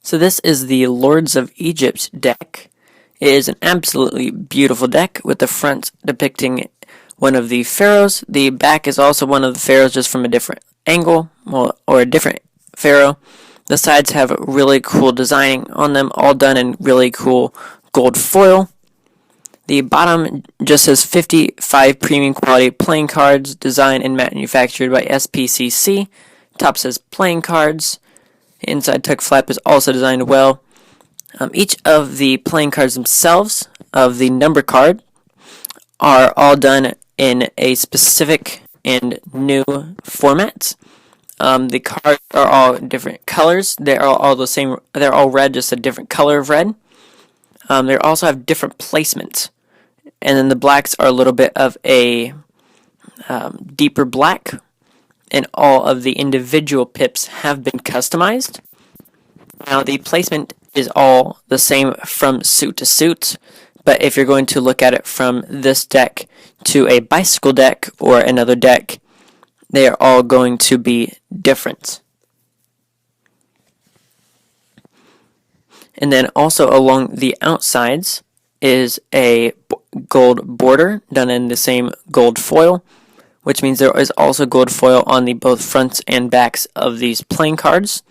So this is the Lords of Egypt deck. It is an absolutely beautiful deck with the front depicting one of the pharaohs. The back is also one of the pharaohs, just from a different angle, or a different pharaoh. The sides have really cool designing on them, all done in really cool gold foil. The bottom just says 55 premium quality playing cards, designed and manufactured by SPCC. Top says playing cards. Inside tuck flap is also designed well. Each of the playing cards themselves of the number card are all done in a specific and new format. The cards are all different colors. They are all the same. They're all red, just a different color of red. They also have different placements, and then the blacks are a little bit of a deeper black. And all of the individual pips have been customized. Now the placement is all the same from suit to suit, but if you're going to look at it from this deck to a bicycle deck or another deck, they are all going to be different. And then also along the outsides is a gold border done in the same gold foil, which means there is also gold foil on the both fronts and backs of these playing cards,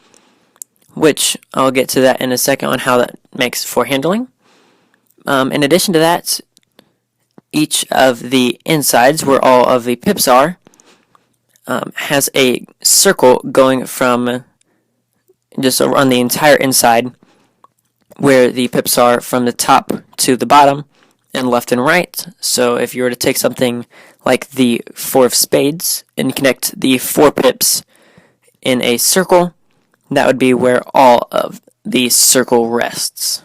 which I'll get to that in a second on how that makes for handling. In addition to that, each of the insides, where all of the pips are, has a circle going from just on the entire inside, where the pips are from the top to the bottom and left and right. So if you were to take something like the 4 of spades and connect the 4 pips in a circle, that would be where all of the circle rests.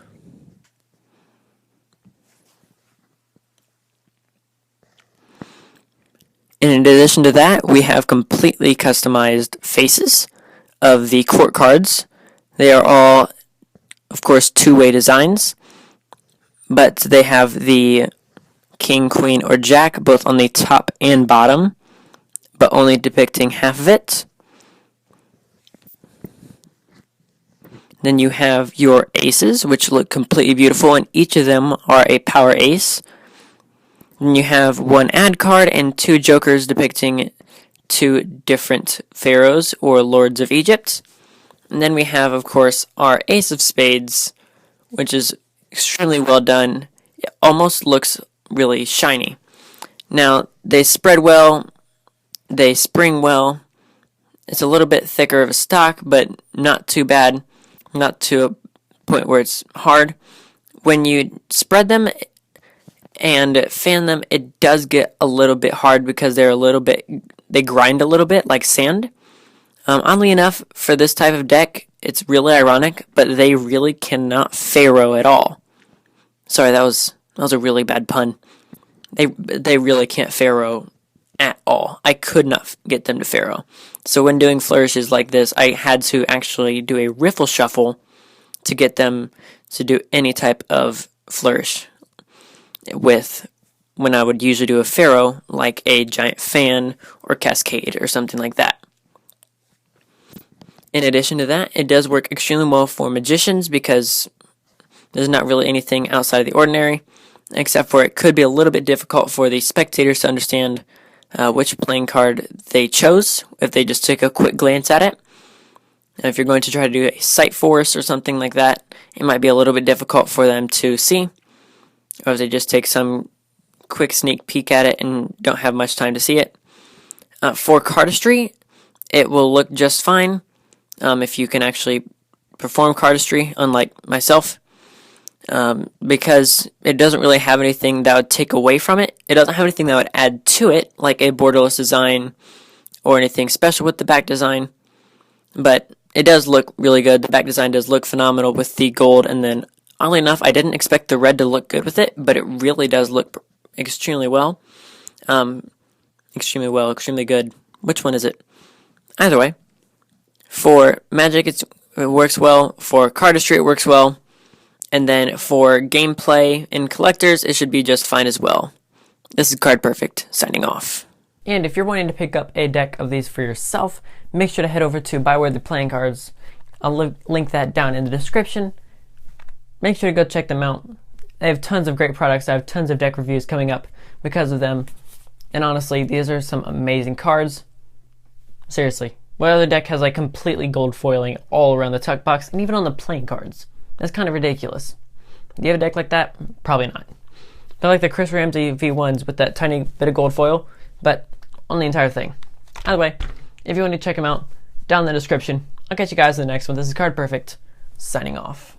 In addition to that, we have completely customized faces of the court cards. They are all, of course, two-way designs, but they have the king, queen, or jack both on the top and bottom, but only depicting half of it. Then you have your aces, which look completely beautiful, and each of them are a power ace. Then you have 1 ad card and 2 jokers depicting 2 different pharaohs or lords of Egypt. And then we have, of course, our ace of spades, which is extremely well done. It almost looks really shiny. Now, they spread well, they spring well. It's a little bit thicker of a stock, but not too bad, not to a point where it's hard. When you spread them and fan them, it does get a little bit hard because they grind a little bit like sand. Oddly enough, for this type of deck, it's really ironic, but they really cannot pharaoh at all. Sorry, that was a really bad pun. They really can't pharaoh at all. I could not get them to pharaoh. So when doing flourishes like this, I had to actually do a riffle shuffle to get them to do any type of flourish with when I would usually do a pharaoh, like a giant fan or cascade or something like that. In addition to that, it does work extremely well for magicians because there's not really anything outside of the ordinary, except for it could be a little bit difficult for the spectators to understand which playing card they chose if they just took a quick glance at it. Now, if you're going to try to do a sight force or something like that, it might be a little bit difficult for them to see, or if they just take some quick sneak peek at it and don't have much time to see it. For cardistry, it will look just fine if you can actually perform cardistry, unlike myself, because it doesn't really have anything that would take away from it. It doesn't have anything that would add to it, like a borderless design or anything special with the back design, but it does look really good. The back design does look phenomenal with the gold, and then, oddly enough, I didn't expect the red to look good with it, but it really does look extremely well. Extremely good. Which one is it? Either way. For magic, it works well. For cardistry, it works well. And then for gameplay and collectors, it should be just fine as well. This is Card Perfect, signing off. And if you're wanting to pick up a deck of these for yourself, make sure to head over to Buyworthy Playing Cards I'll link that down in the description. Make sure to go check them out. They have tons of great products. I have tons of deck reviews coming up because of them. And honestly, these are some amazing cards. Seriously. What other deck has like completely gold foiling all around the tuck box and even on the playing cards? That's kind of ridiculous. Do you have a deck like that? Probably not. I like the Chris Ramsey V1s with that tiny bit of gold foil, but on the entire thing. Either way, if you want to check them out, down in the description. I'll catch you guys in the next one. This is Card Perfect, signing off.